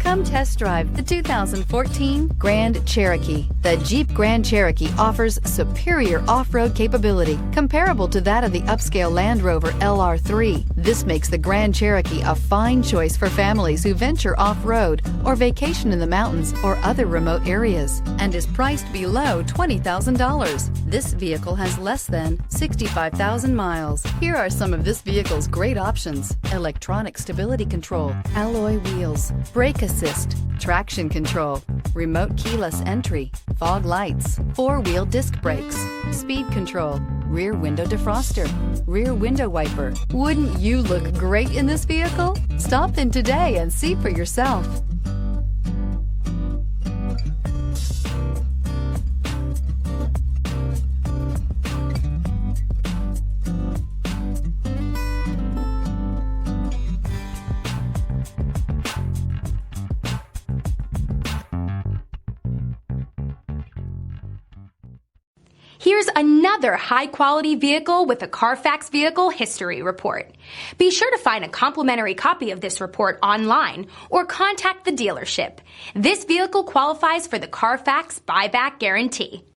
Come test drive the 2014 Grand Cherokee. The Jeep Grand Cherokee offers superior off-road capability comparable to that of the upscale Land Rover LR3. This makes the Grand Cherokee a fine choice for families who venture off-road or vacation in the mountains or other remote areas, and is priced below $20,000. This vehicle has less than 65,000 miles. Here are some of this vehicle's great options: electronic stability control, alloy wheels, brake assist, traction control, remote keyless entry, fog lights, four-wheel disc brakes, speed control, rear window defroster, rear window wiper. Wouldn't you look great in this vehicle? Stop in today and see for yourself. Here's another high-quality vehicle with a CARFAX Vehicle History Report. Be sure to find a complimentary copy of this report online or contact the dealership. This vehicle qualifies for the CARFAX Buyback Guarantee.